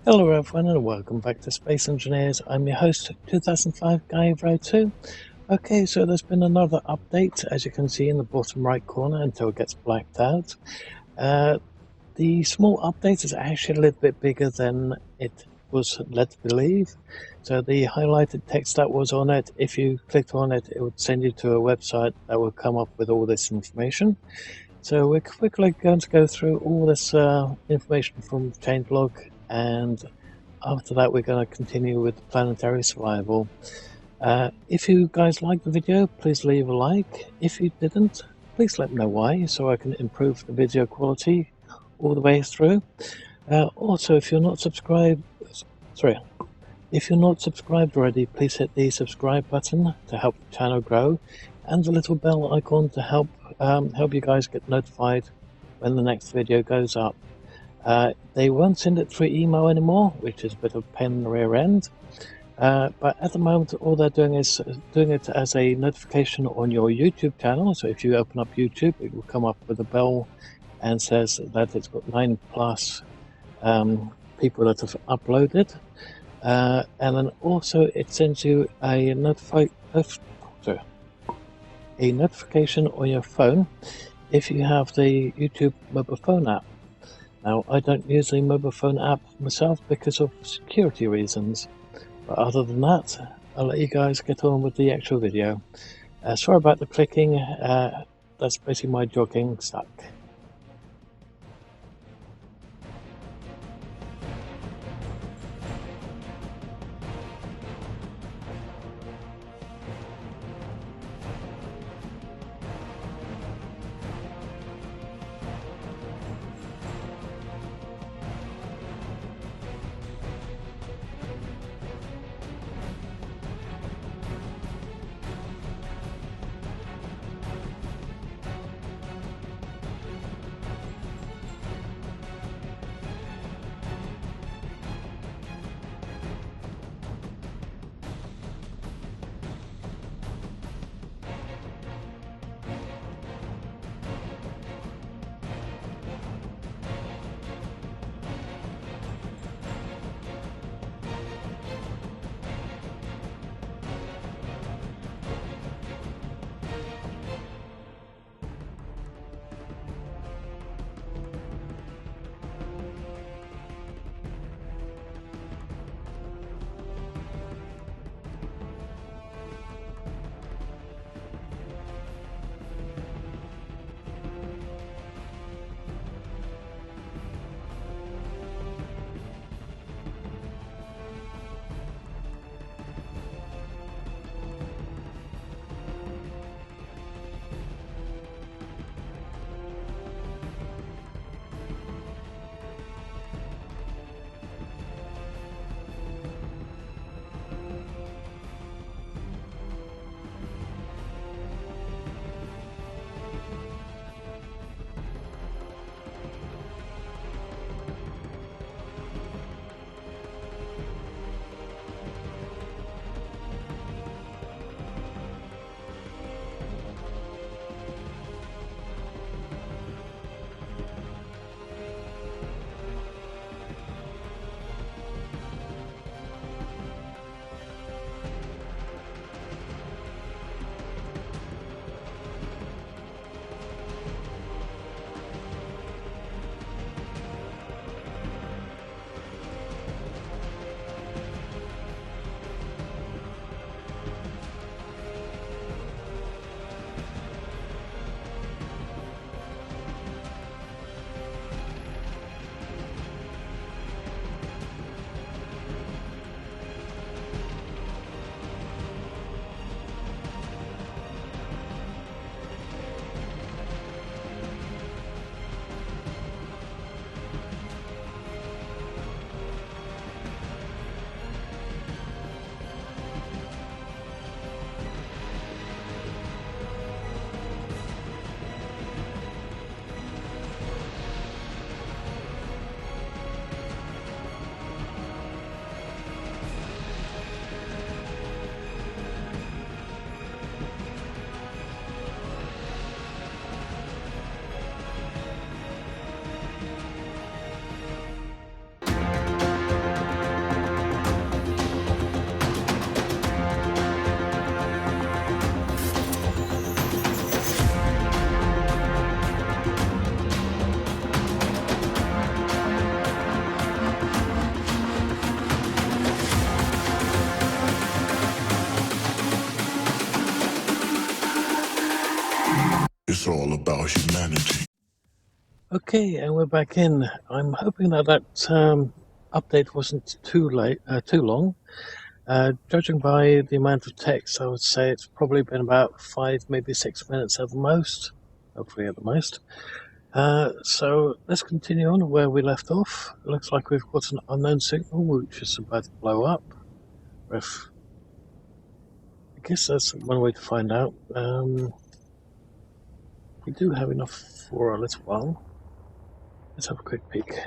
Hello everyone and welcome back to Space Engineers. I'm your host, 2005 Guy02. Okay, so there's been another update, as you can see in the bottom right corner until it gets blacked out. The small update is actually a little bit bigger than it was led to believe. So the highlighted text that was on it, if you clicked on it, it would send you to a website that will come up with all this information. So we're quickly going to go through all this information from changelog, and after that we're going to continue with Planetary Survival. If you guys liked the video, please leave a like. If you didn't, please let me know why, so I can improve the video quality all the way through. Also, if you're not subscribed already, please hit the subscribe button to help the channel grow, and the little bell icon to help you guys get notified when the next video goes up. They won't send it through email anymore, which is a bit of a pain in the rear end. But at the moment, all they're doing is doing it as a notification on your YouTube channel. So if you open up YouTube, it will come up with a bell and says that it's got 9+ people that have uploaded. And then also it sends you a notification on your phone if you have the YouTube mobile phone app. Now, I don't use the mobile phone app myself because of security reasons, but other than that, I'll let you guys get on with the actual video. Sorry about the clicking, that's basically my jogging stuck. It's all about humanity. Okay, and we're back in. I'm hoping that update wasn't too long. Judging by the amount of text, I would say it's probably been about 5, maybe 6 minutes at the most. Hopefully at the most. So let's continue on where we left off. It looks like we've got an unknown signal which is about to blow up. I guess that's one way to find out. We do have enough for a little while. Let's have a quick peek.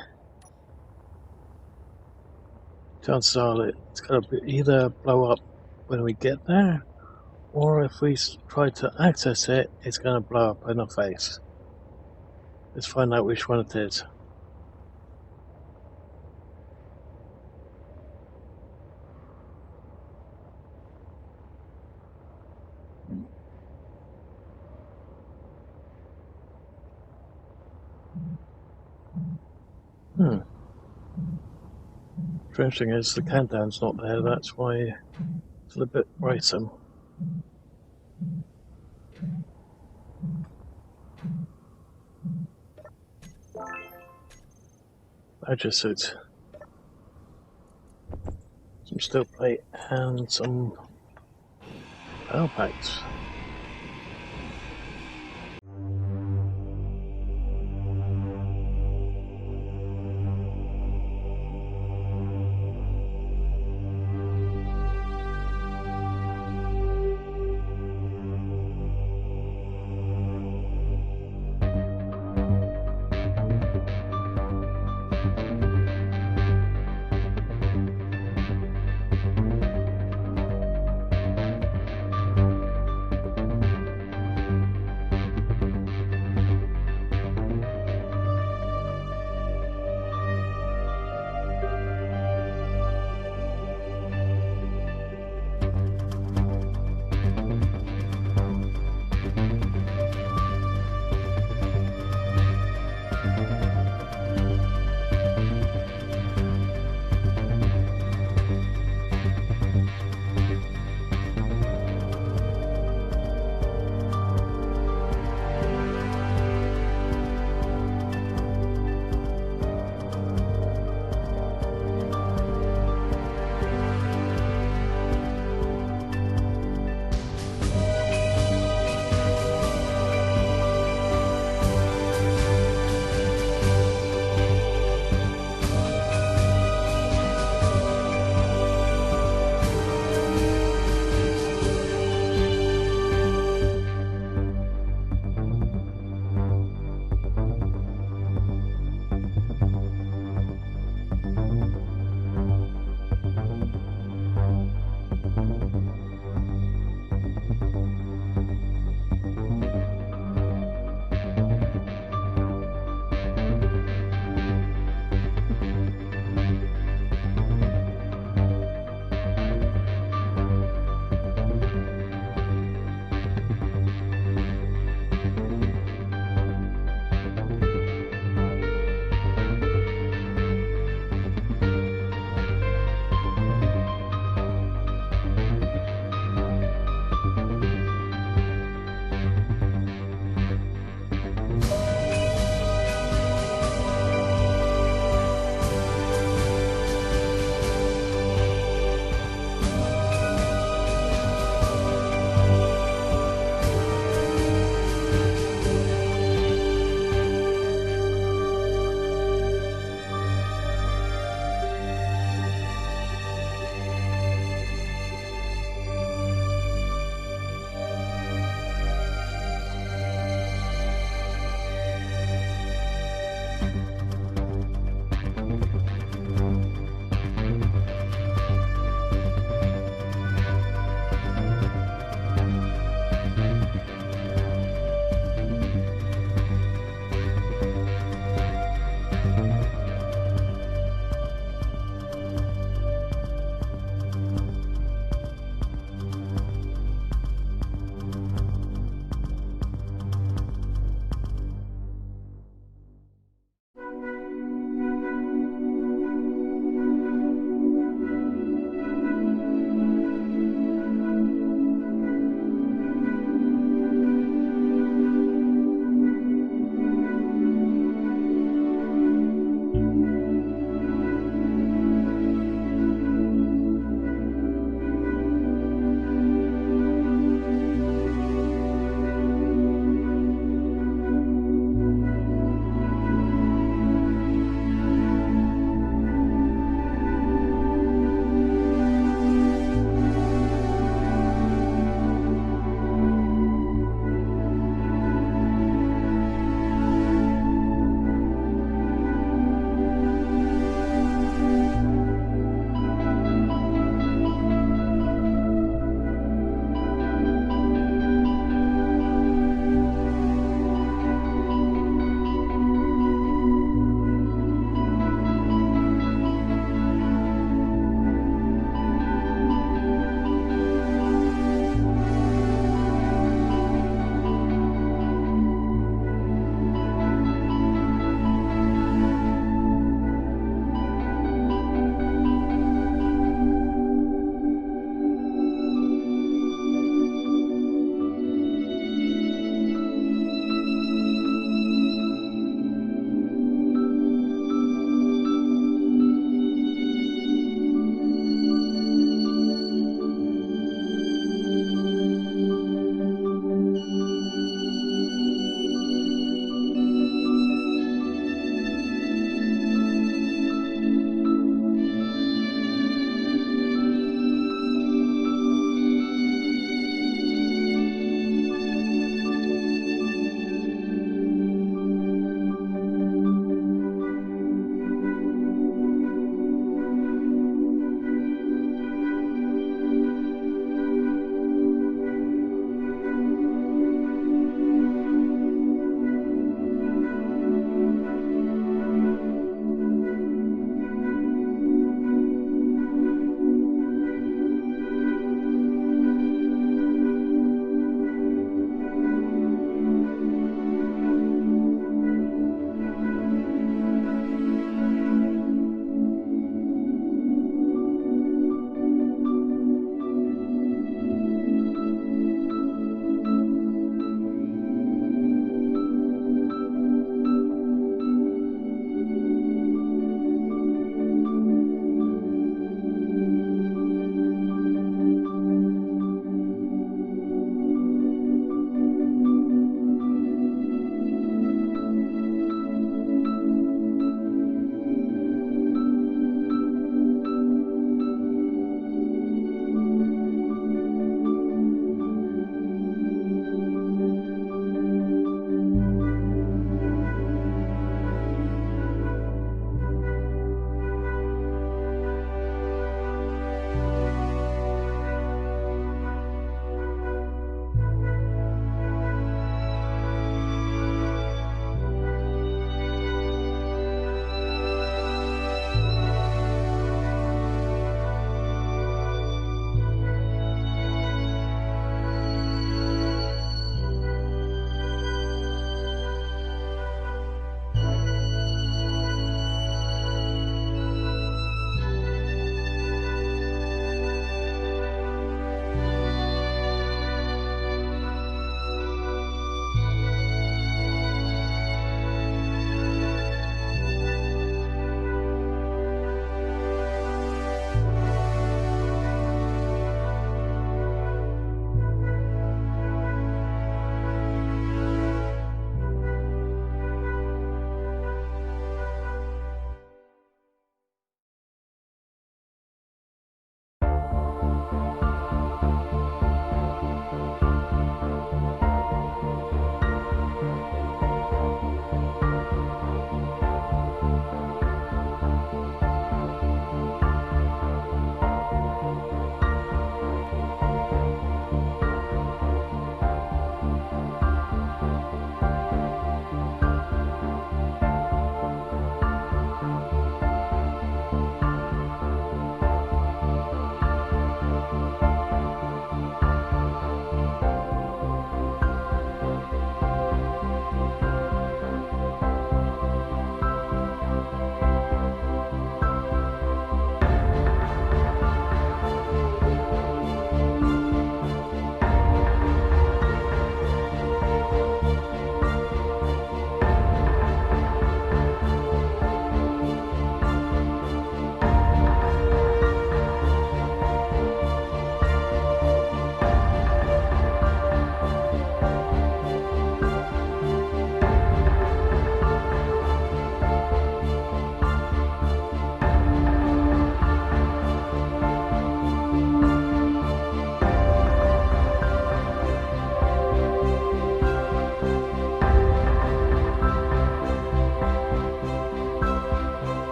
Chances are it's going to either blow up when we get there, or if we try to access it, it's going to blow up in our face. Let's find out which one it is. Interesting is the countdown's not there, that's why it's a little bit worrisome. Badger suit. Some steel plate and some power packs.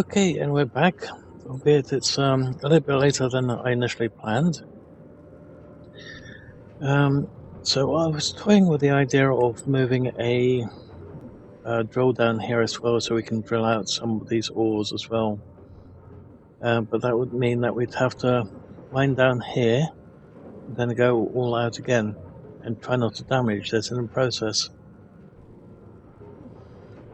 Okay, and we're back, albeit it's a little bit later than I initially planned. So I was toying with the idea of moving a drill down here as well, so we can drill out some of these ores as well. But that would mean that we'd have to mine down here, then go all out again, and try not to damage this in the process.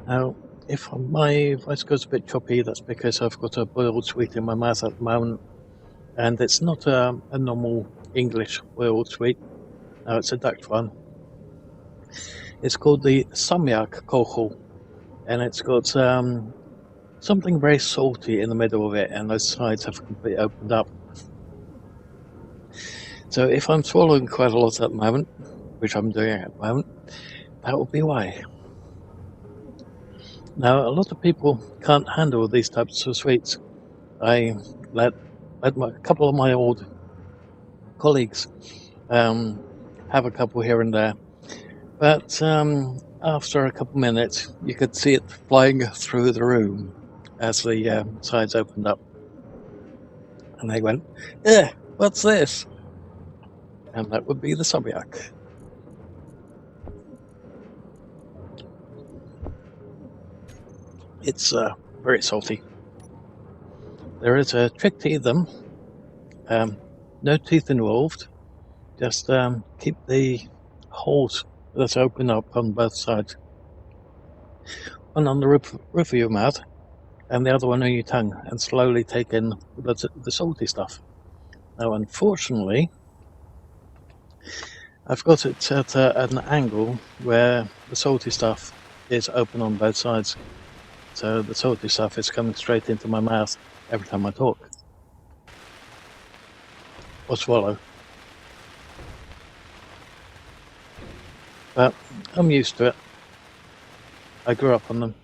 Now, if my voice goes a bit choppy, that's because I've got a boiled sweet in my mouth at the moment, and it's not a normal English boiled sweet. No, it's a Dutch one. It's called the Samjak Kogel, and it's got something very salty in the middle of it, and those sides have completely opened up. So if I'm swallowing quite a lot at the moment, which I'm doing at the moment, that will be why. Now, a lot of people can't handle these types of sweets. I let a couple of my old colleagues have a couple here and there, but after a couple minutes, you could see it flying through the room as the sides opened up, and they went, "Eh, what's this?" And that would be the Samjak. It's very salty. There is a trick to eat them. No teeth involved. Just keep the holes that open up on both sides. One on the roof of your mouth, and the other one on your tongue, and slowly take in the salty stuff. Now, unfortunately, I've got it at an angle where the salty stuff is open on both sides. So the salty stuff is coming straight into my mouth every time I talk or swallow. But I'm used to it. I grew up on them.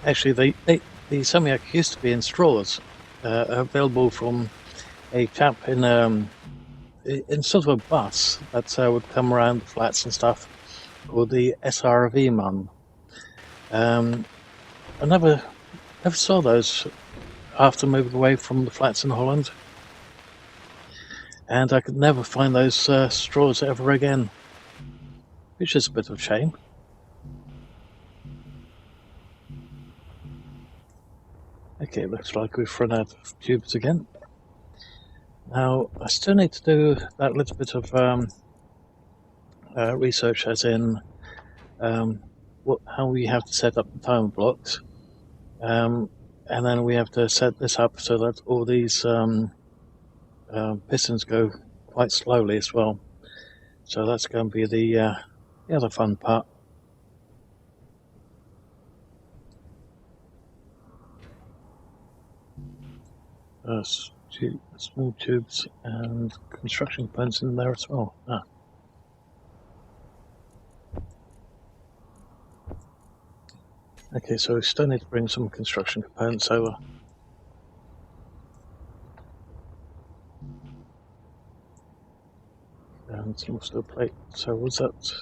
Actually, the Samjak used to be in straws, available from a chap in sort of a bus that would come around the flats and stuff, called the S01 man. I never saw those after moving away from the flats in Holland, and I could never find those straws ever again, which is a bit of a shame. Okay, looks like we've run out of tubes again. Now, I still need to do that little bit of research, as in how we have to set up the timer blocks, and then we have to set this up so that all these pistons go quite slowly as well. So that's going to be the other fun part. Small tubes and construction components in there as well. Okay, so we still need to bring some construction components over. And some steel plate. So what's that?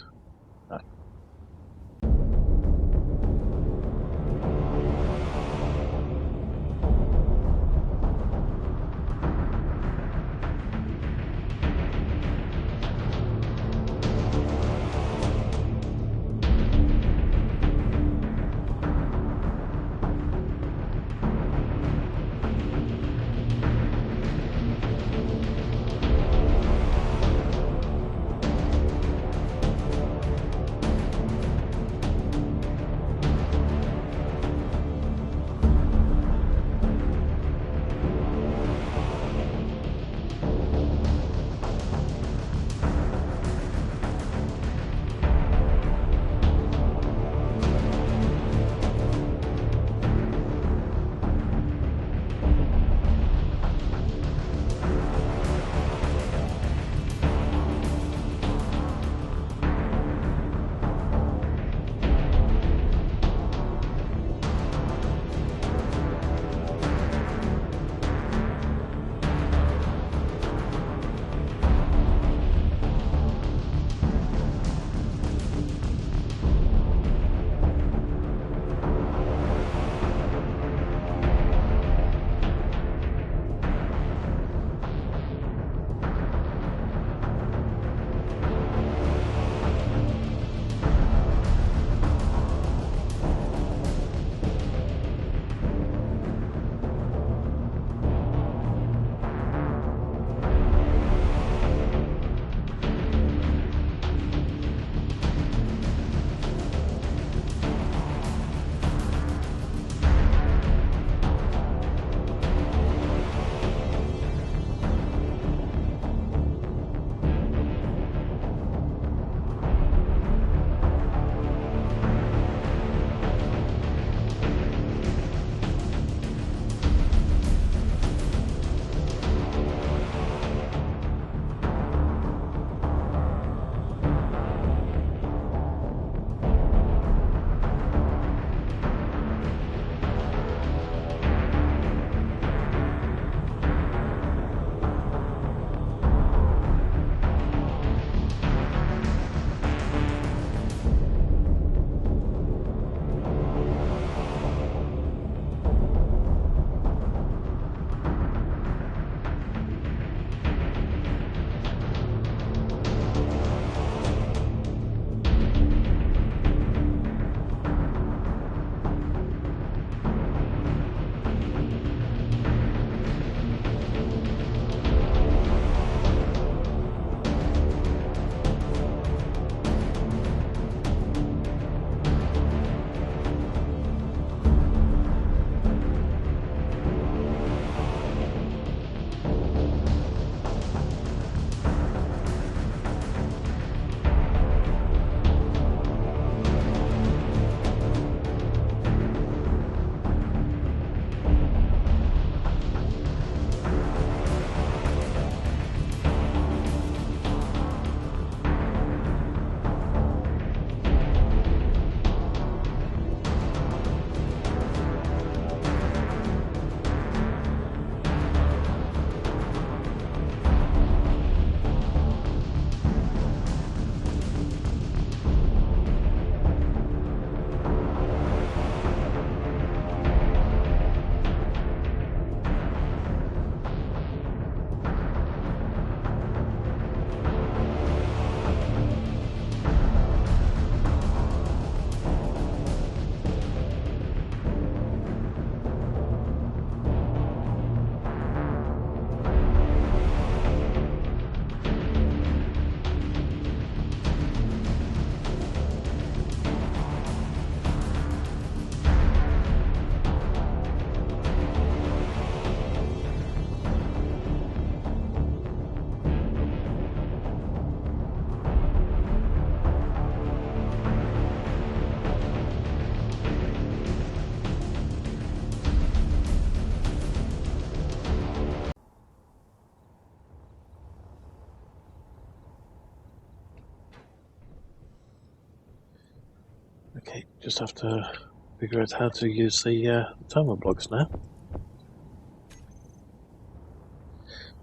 Okay, just have to figure out how to use the timer blocks now.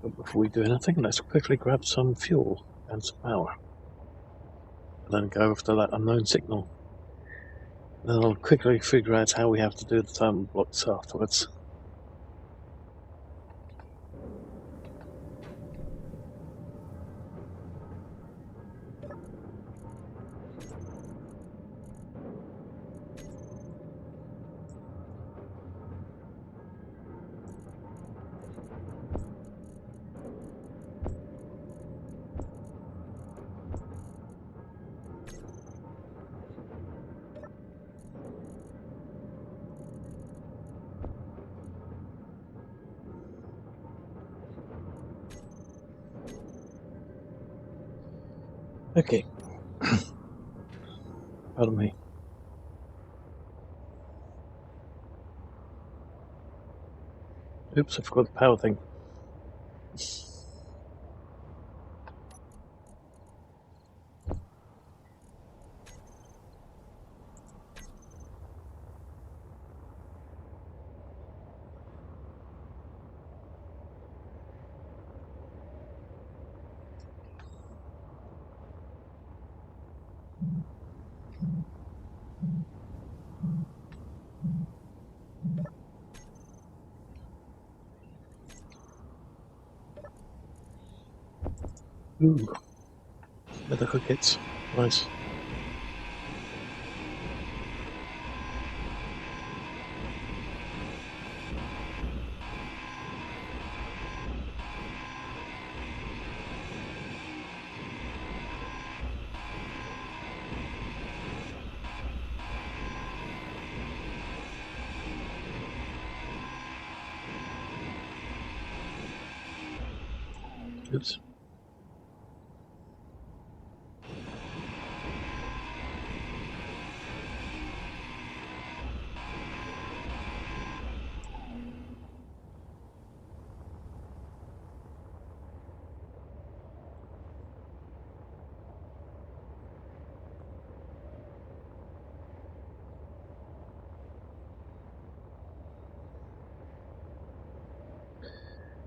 But before we do anything, let's quickly grab some fuel and some power. And then go after that unknown signal. Then I'll quickly figure out how we have to do the timer blocks afterwards. Okay. Pardon me. Oops, I forgot the power thing. Ooh, medical kits. Nice. Oops.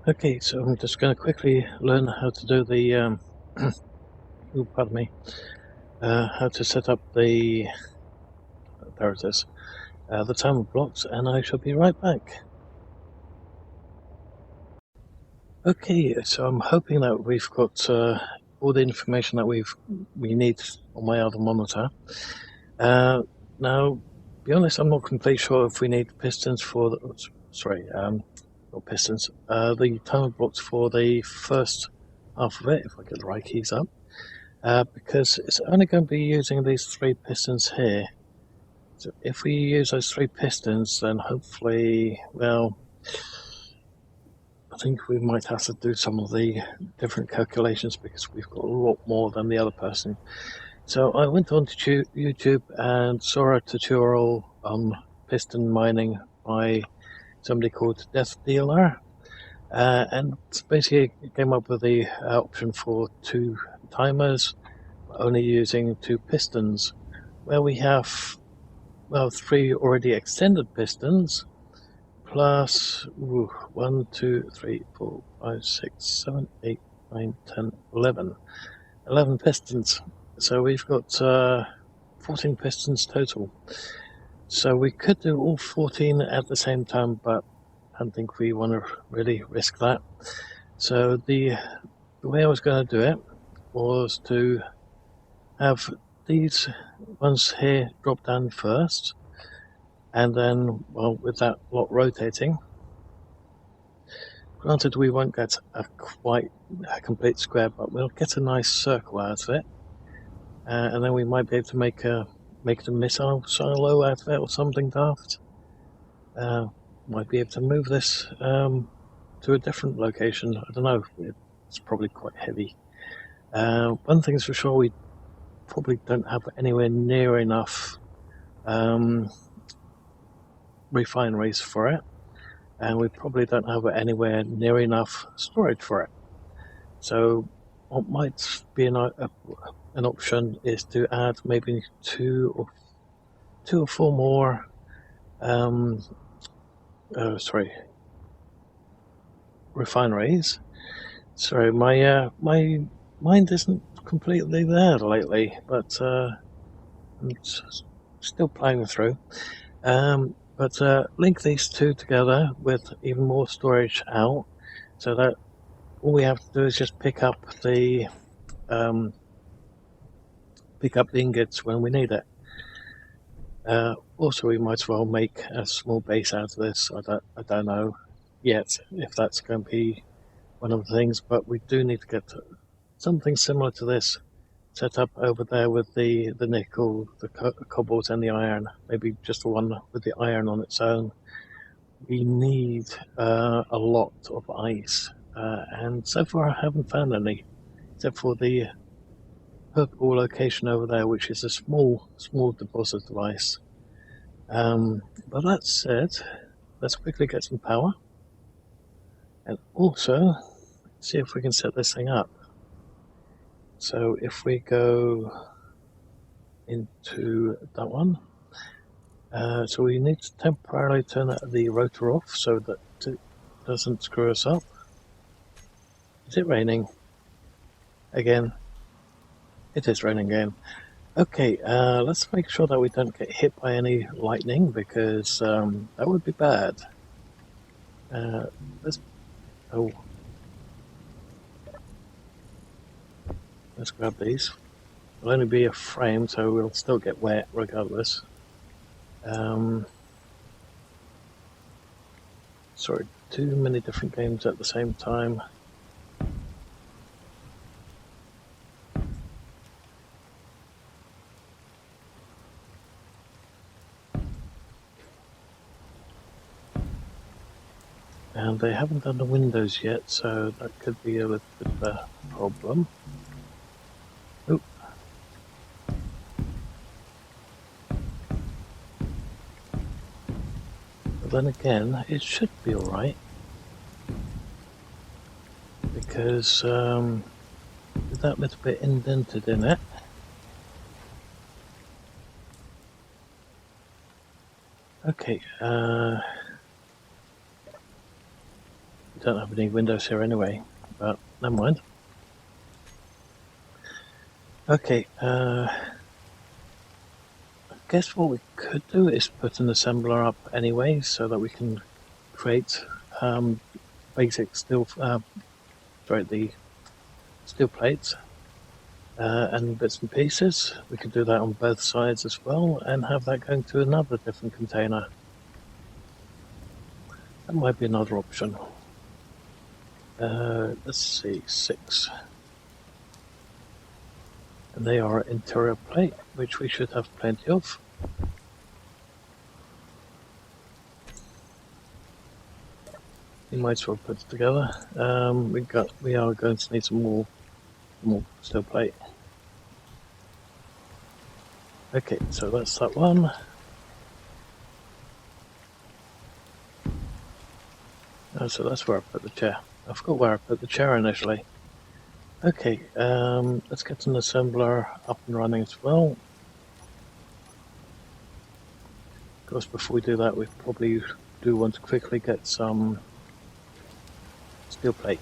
Okay, so I'm just going to quickly learn how to do the oh, pardon me, how to set up the, there it is, the timer blocks, and I shall be right back. Okay, so I'm hoping that we've got all the information that we need on my other monitor. Now, to be honest, I'm not completely sure if we need pistons for the, sorry, not pistons, the timer blocks for the first half of it, if I get the right keys up. Because it's only going to be using these 3 pistons here. So if we use those 3 pistons, then hopefully, well, I think we might have to do some of the different calculations because we've got a lot more than the other person. So I went on to YouTube and saw a tutorial on piston mining by somebody called Death Dealer, and basically came up with the option for 2 timers, only using 2 pistons, where we have, well, 3 already extended pistons, plus 1, 2, 3, 4, 5, 6, 7, 8, 9, 10, 11. 11 pistons. So we've got 14 pistons total. So we could do all 14 at the same time, but I don't think we want to really risk that. So the way I was going to do it was to have these ones here drop down first, and then, well, with that lot rotating, granted we won't get a complete square, but we'll get a nice circle out of it, and then we might be able to make a missile silo out of it or something daft. Might be able to move this to a different location. I don't know, it's probably quite heavy. One thing's for sure, we probably don't have anywhere near enough refineries for it, and we probably don't have anywhere near enough storage for it. So what might be an option is to add maybe 2 or 2 or 4 more refineries. Sorry, my mind isn't completely there lately, but I'm still playing through. But link these two together with even more storage out, so that all we have to do is just pick up the ingots when we need it. Also, we might as well make a small base out of this. I don't know yet if that's going to be one of the things, but we do need to get something similar to this set up over there with the nickel, the cobalt, and the iron. Maybe just the one with the iron on its own. We need a lot of ice, and so far I haven't found any, except for the purple location over there, which is a small deposit of ice. But that said, let's quickly get some power, and also see if we can set this thing up. So if we go into that one, so we need to temporarily turn the rotor off so that it doesn't screw us up. Is it raining again? It is raining again. Okay, let's make sure that we don't get hit by any lightning, because that would be bad. Let's grab these. It'll only be a frame, so we'll still get wet regardless. Sorry, too many different games at the same time. And they haven't done the windows yet, so that could be a little bit of a problem. Oop. But then again, it should be alright, because with that little bit indented in it, okay, we don't have any windows here anyway, but never mind. Okay, I guess what we could do is put an assembler up anyway, so that we can create basic steel, the steel plates and bits and pieces. We could do that on both sides as well, and have that going to another different container. That might be another option. Let's see, 6. And they are interior plate, which we should have plenty of. We might as well put it together. We are going to need some more steel plate. Okay, so that's that one. So that's where I put the chair. I forgot where I put the chair initially. Okay, let's get an assembler up and running as well. Of course, before we do that, we probably do want to quickly get some steel plate.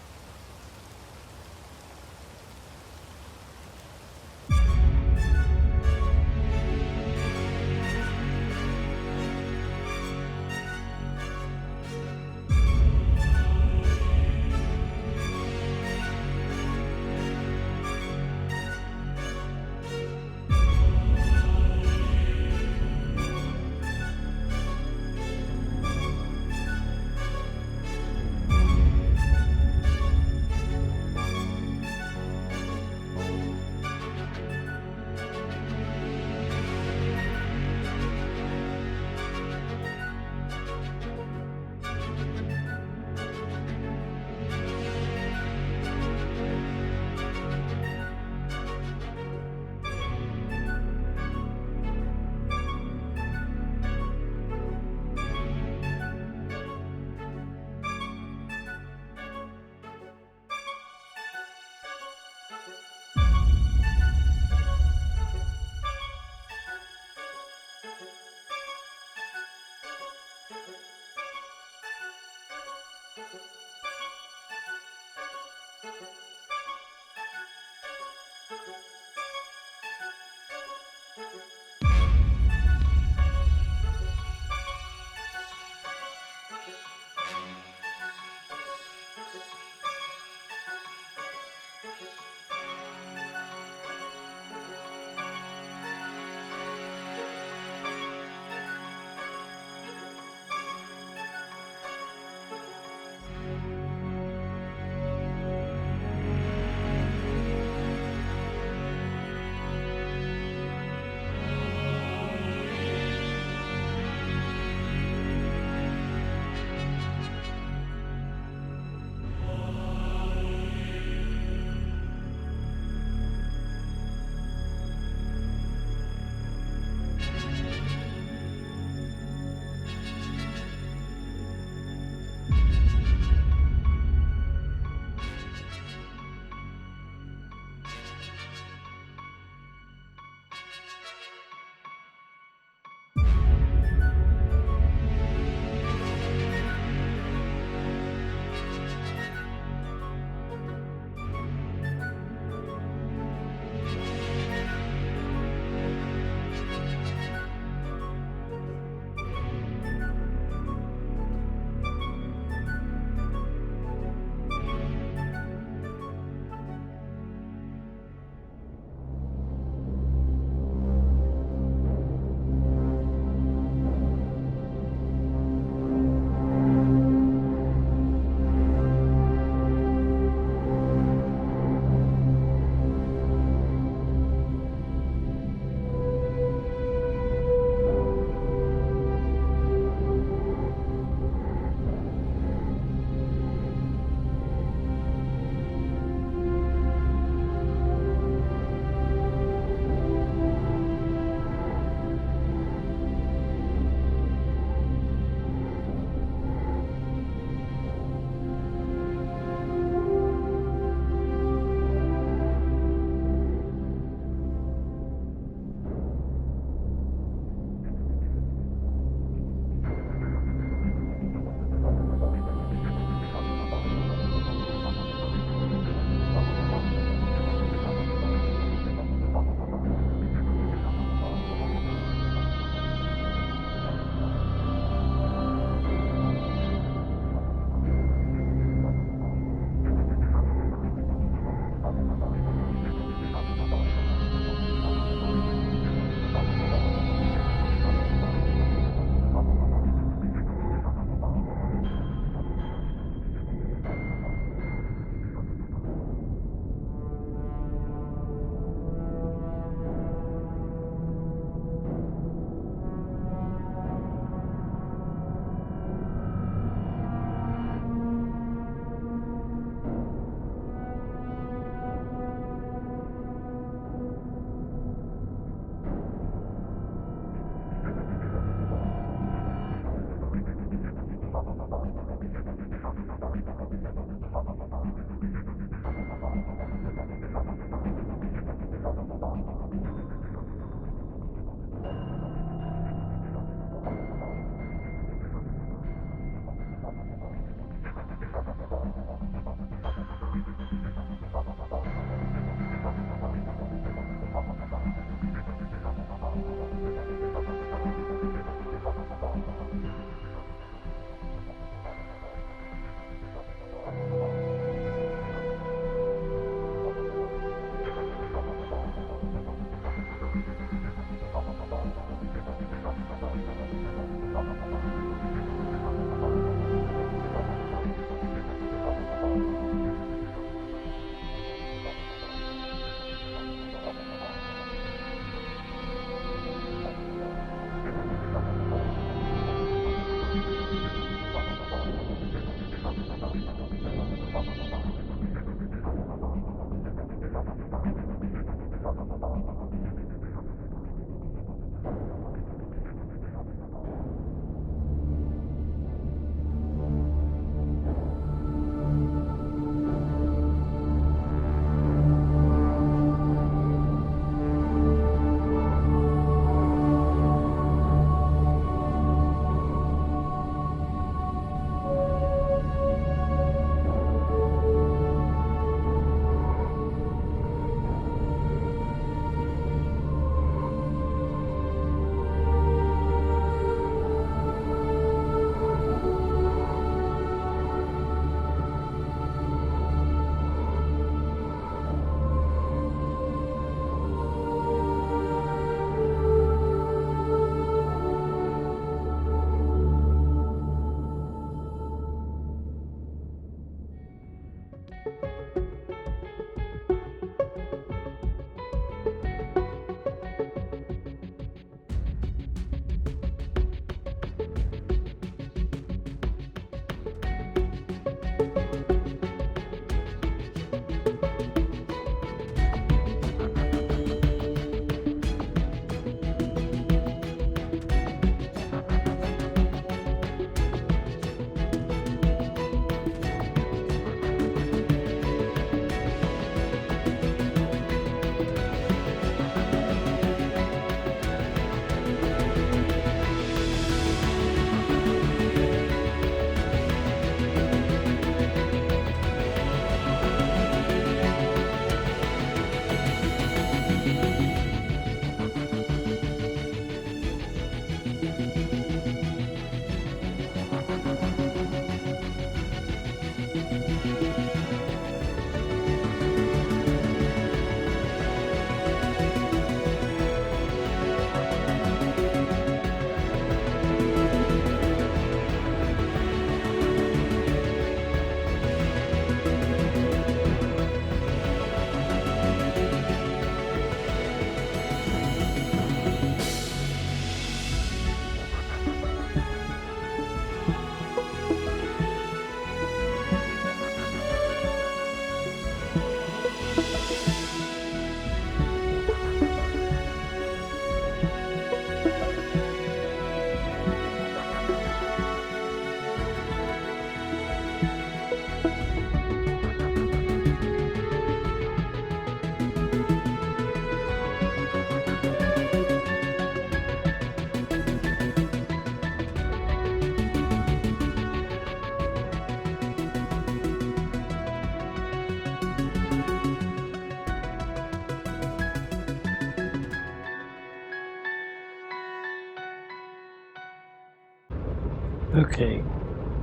Okay,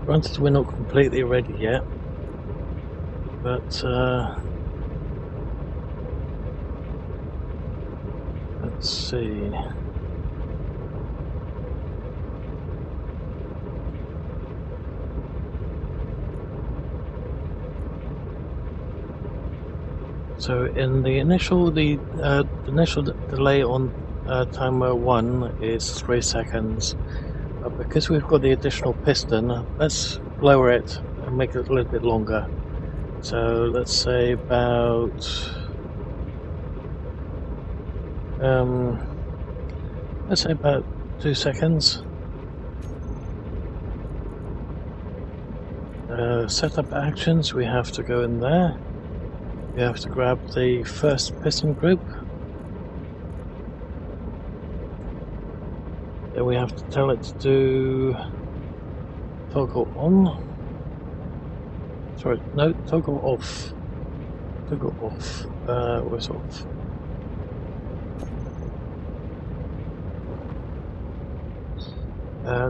granted we're not completely ready yet, but let's see. So in the initial delay on timer 1 is 3 seconds, but because we've got the additional piston, let's lower it and make it a little bit longer. So let's say about 2 seconds. Setup actions, we have to go in there. We have to grab the first piston group. Then we have to tell it to do toggle on. Sorry, no, toggle off. Toggle off. Where's off?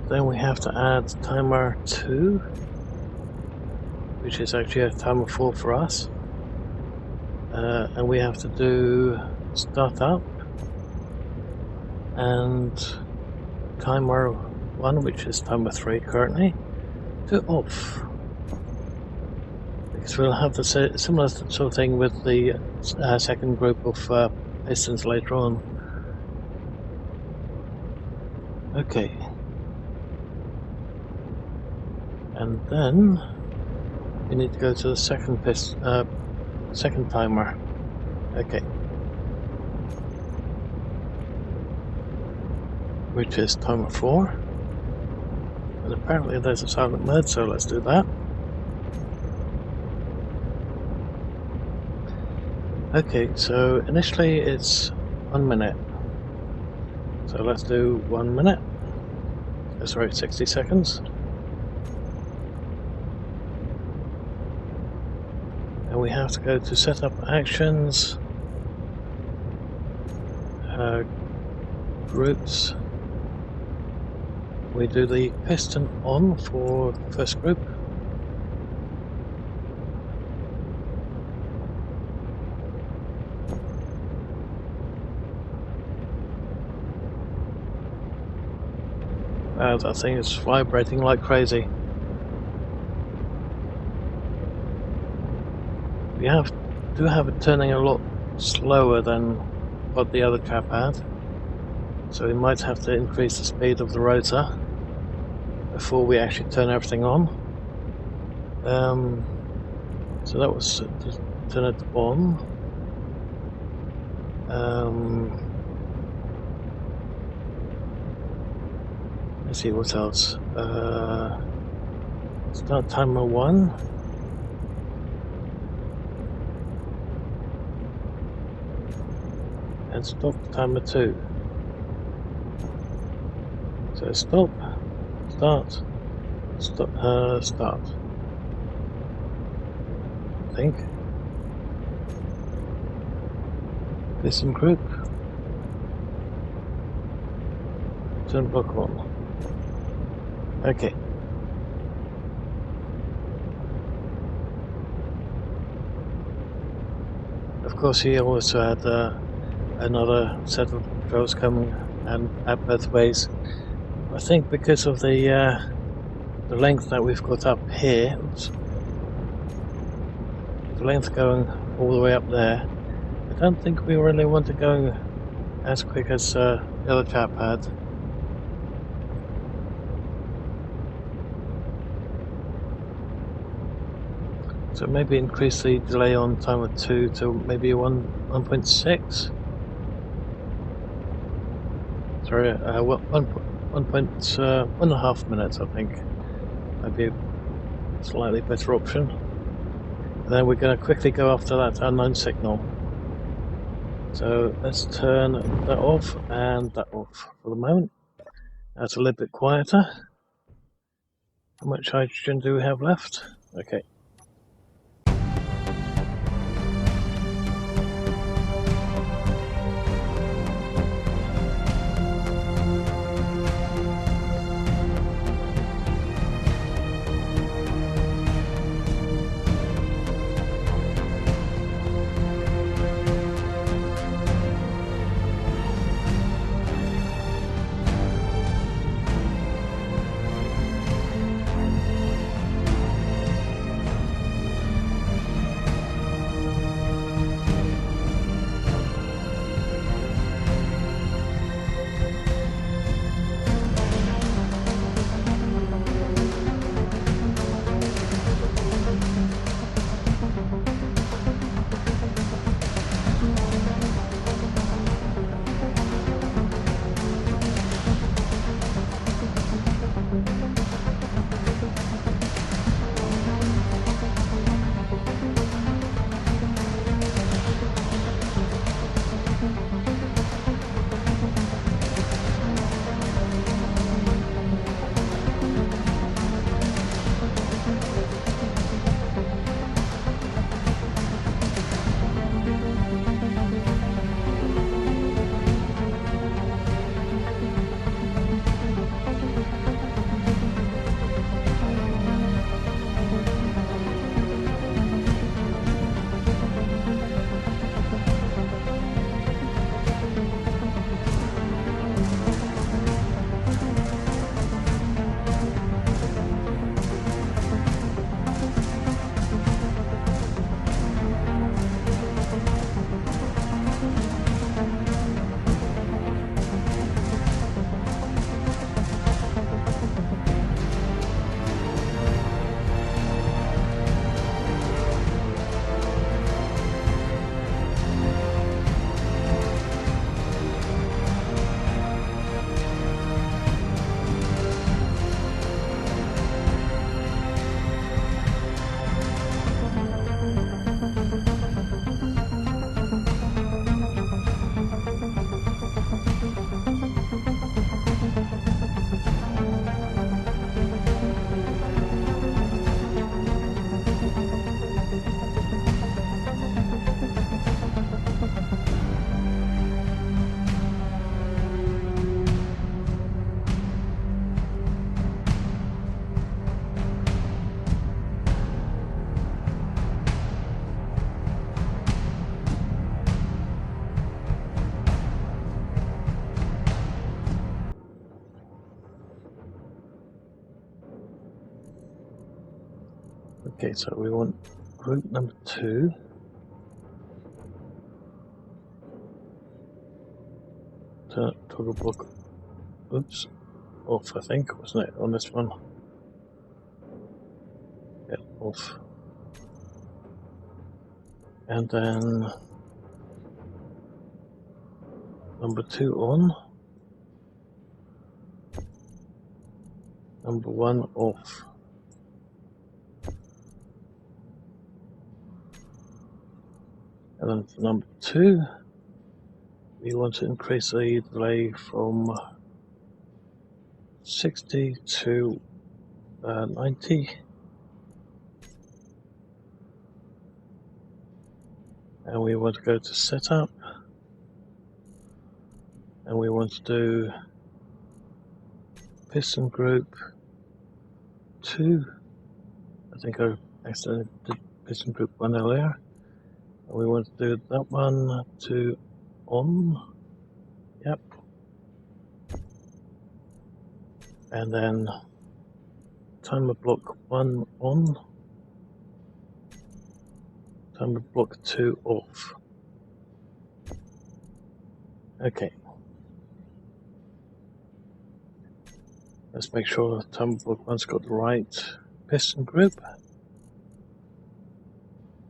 Then we have to add timer 2, which is actually a timer 4 for us. And we have to do start up and timer 1, which is timer 3 currently, to off. Because we'll have the similar sort of thing with the second group of pistons later on. Okay. And then we need to go to the second timer. Okay. Which is timer 4. And apparently there's a silent mode, so let's do that. Okay, so initially it's 1 minute. So let's do 1 minute. Sorry, 60 seconds. And we have to go to setup actions, groups. We do the piston on for the first group. Wow, that thing is vibrating like crazy. We do have it turning a lot slower than what the other chap had, so we might have to increase the speed of the rotor before we actually turn everything on. So that was to turn it on. Let's see what else. Start timer 1. And stop timer 2. So stop, start, start. I think. Listen group. Turn block on. Okay. Of course, he also had another set of controls coming and at both ways. I think because of the length that we've got up here, the length going all the way up there, I don't think we really want to go as quick as the other chap had. So maybe increase the delay on timer 2 to maybe 1.6. Sorry, 1.5 minutes, I think. Might be a slightly better option. And then we're going to quickly go after that unknown signal. So let's turn that off and that off for the moment. That's a little bit quieter. How much hydrogen do we have left? Okay. Okay, so we want group number 2. Toggle block, oops, off I think, wasn't it, on this one? Yeah, off. And then number 2 on. Number 1 off. And then for number 2, we want to increase the delay from 60 to 90. And we want to go to setup. And we want to do piston group 2. I think I accidentally did piston group 1 earlier. And we want to do that one to on. Yep. And then timer block 1 on. Timer block 2 off. Okay. Let's make sure timer block 1's got the right piston group.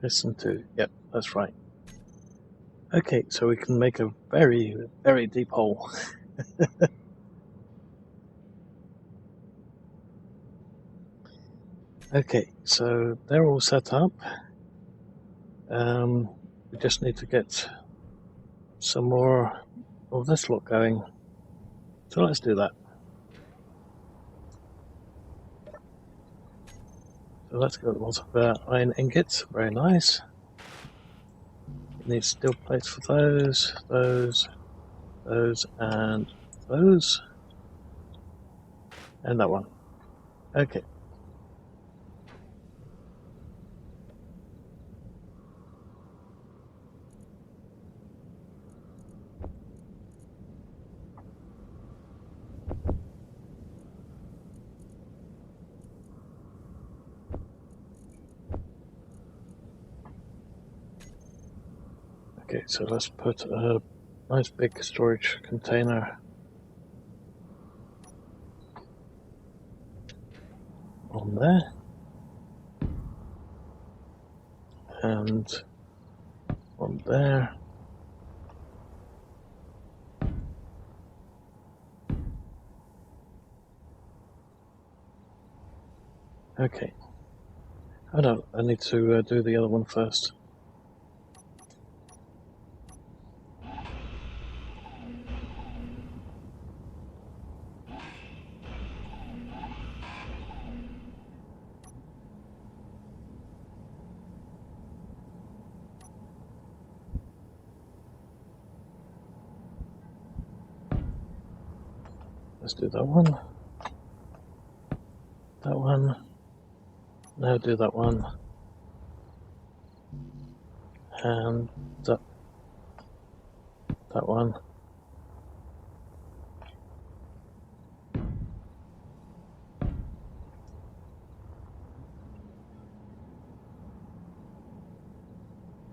Piston 2. Yep, that's right. Okay, so we can make a very, very deep hole. Okay, so they're all set up. We just need to get some more of this lot going. So let's do that. So let's get lots of iron ingots. Very nice. We need steel plates for those, and those. And that one. Okay. Okay, so let's put a nice big storage container on there. And on there. Okay. Oh no, I need to do the other one first. Let's do that one. That one. Now do that one. And that one.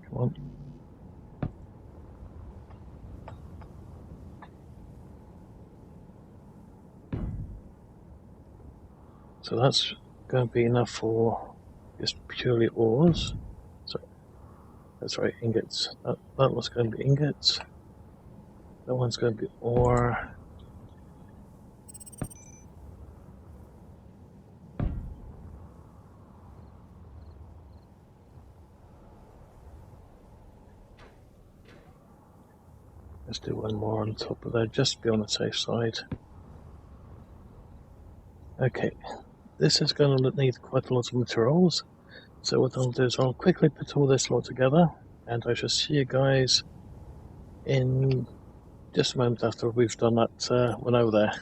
Come on. So that's going to be enough for just purely ores. So that's right, ingots. That was going to be ingots. That one's going to be ore. Let's do one more on top of that, just to be on the safe side. Okay, this is going to need quite a lot of materials. So what I'll do is I'll quickly put all this lot together, and I shall see you guys in just a moment after we've done that one over there.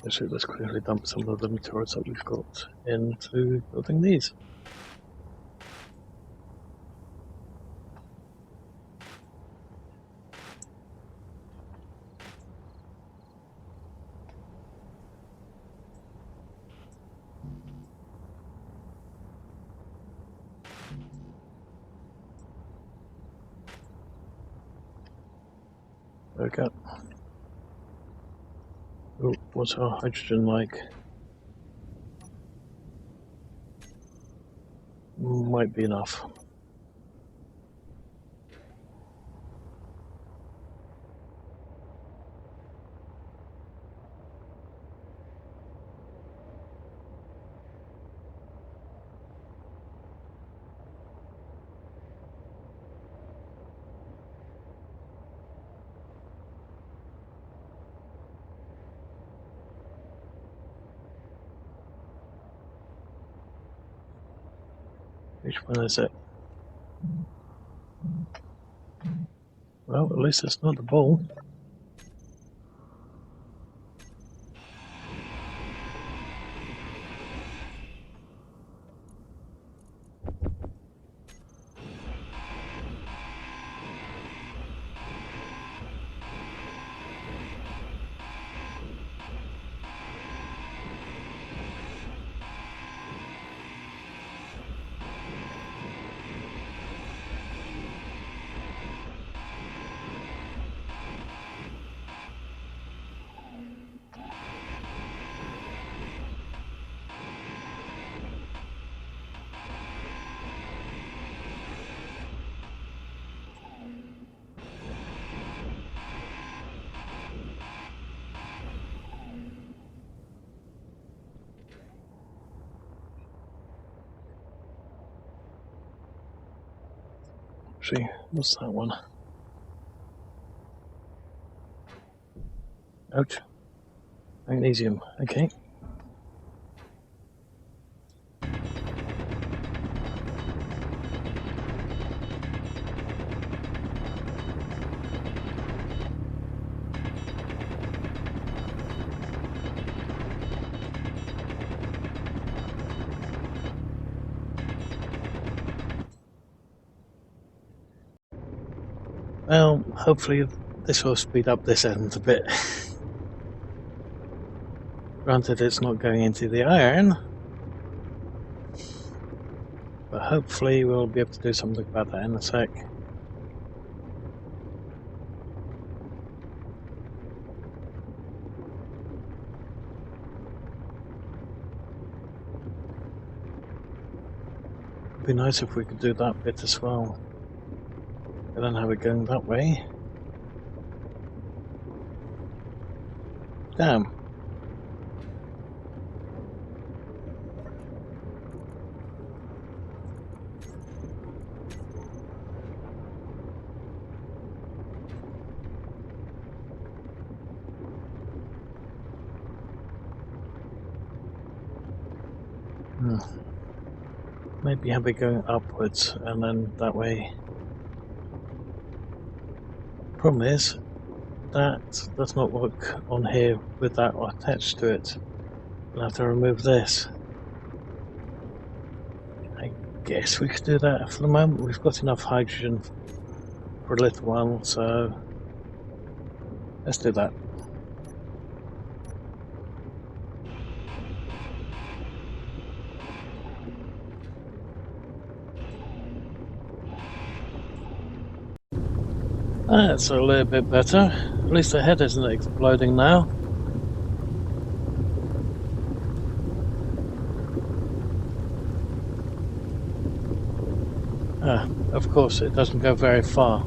Actually, let's quickly dump some of the materials that we've got into building these. There we go. Oh, what's our hydrogen like? Might be enough. Which one is it? Well, at least it's not the ball. See, what's that one? Ouch. Magnesium, okay. Well, hopefully this will speed up this end a bit. Granted, it's not going into the iron, but hopefully we'll be able to do something about that in a sec. It'd be nice if we could do that bit as well. I don't have it going that way. Damn. Maybe have it going upwards and then that way. Problem is, that does not work on here with that attached to it. I'll have to remove this. I guess we could do that for the moment. We've got enough hydrogen for a little while, so let's do that. That's a little bit better. At least the head isn't exploding now. Ah, of course, it doesn't go very far.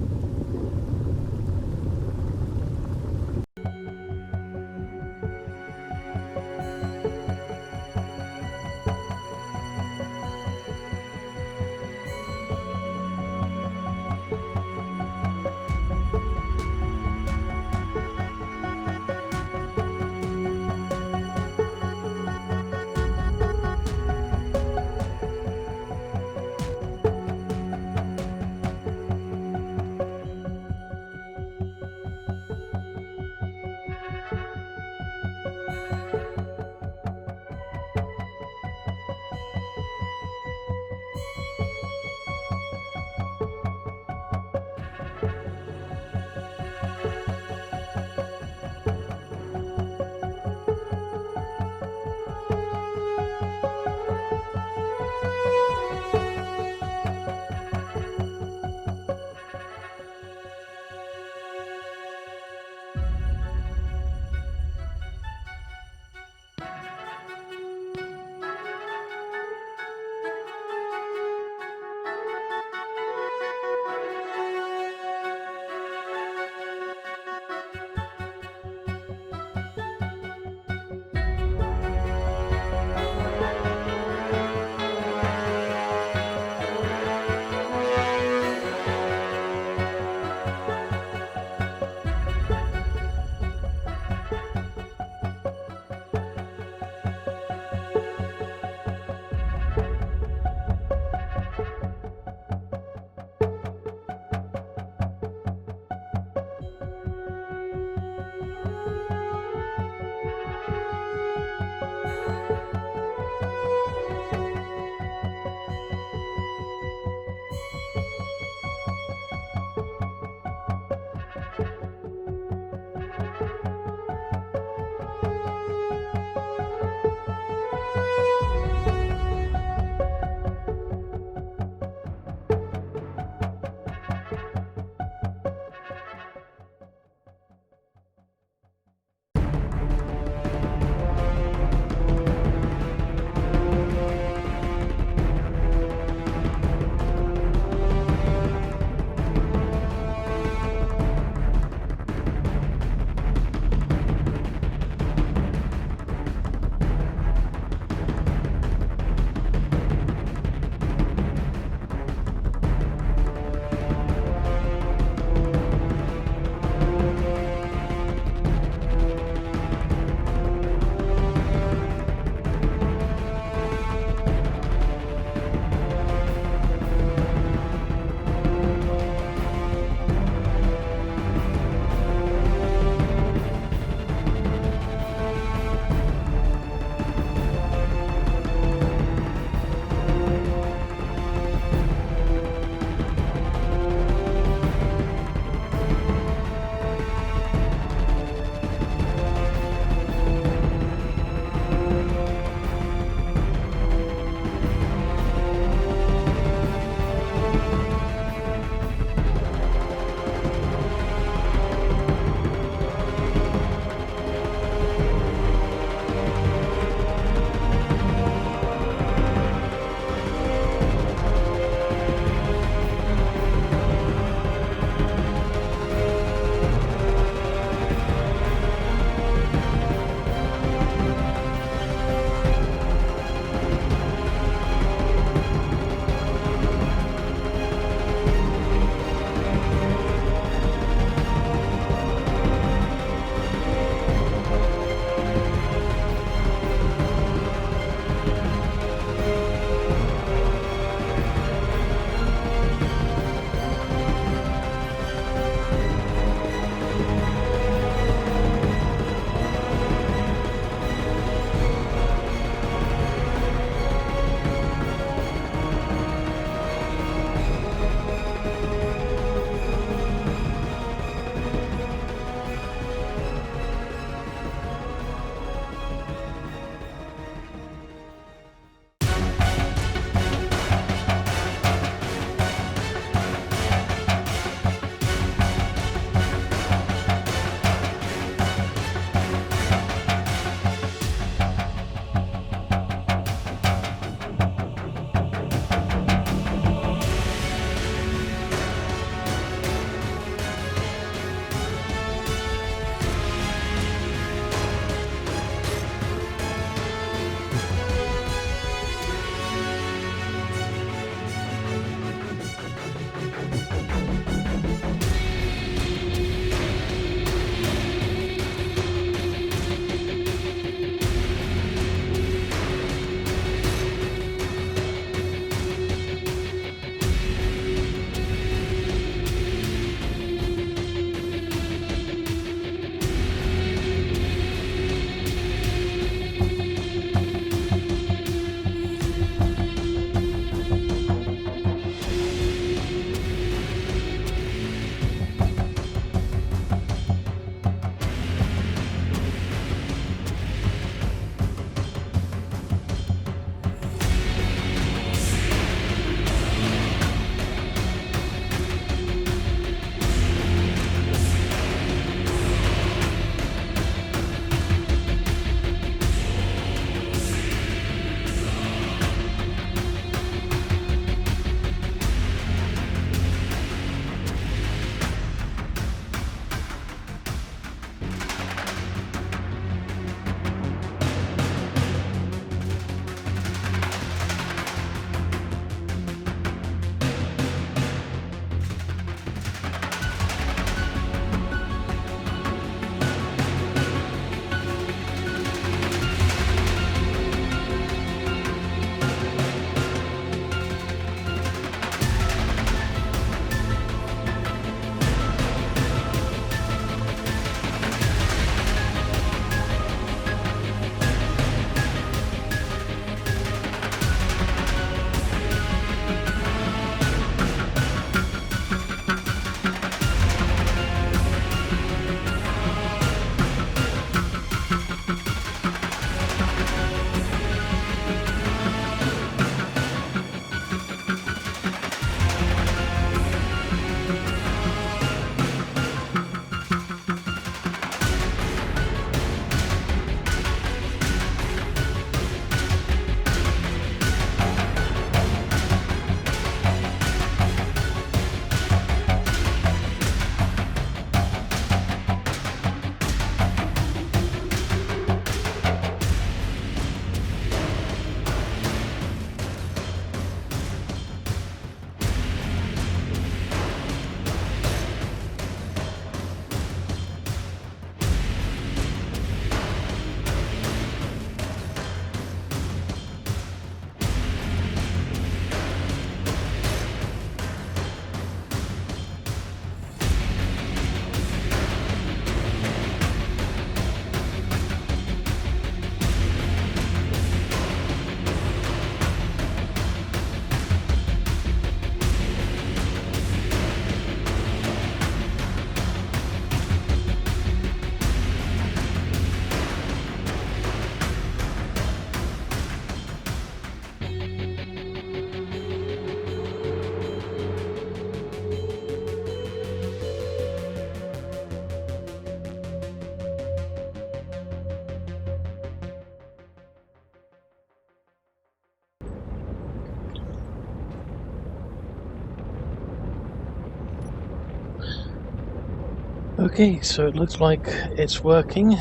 Okay, so it looks like it's working.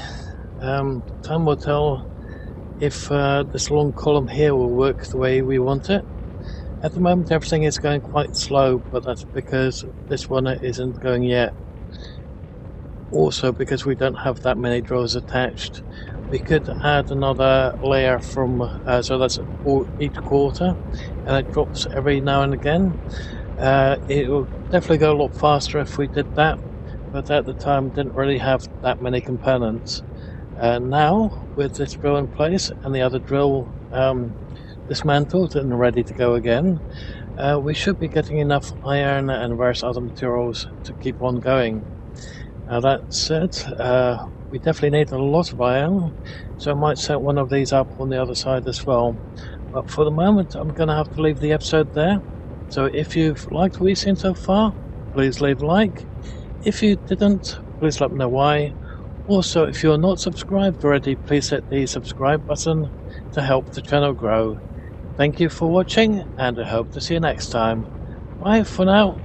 Time will tell if this long column here will work the way we want it. At the moment everything is going quite slow, but that's because this one isn't going yet. Also because we don't have that many drills attached. We could add another layer from, so that's each quarter, and it drops every now and again. It will definitely go a lot faster if we did that, but at the time didn't really have that many components. Now, with this drill in place and the other drill dismantled and ready to go again, we should be getting enough iron and various other materials to keep on going. Now that said, we definitely need a lot of iron, so I might set one of these up on the other side as well. But for the moment, I'm going to have to leave the episode there. So if you've liked what you've seen so far, please leave a like. If you didn't, please let me know why. Also, if you're not subscribed already, please hit the subscribe button to help the channel grow. Thank you for watching, and I hope to see you next time. Bye for now.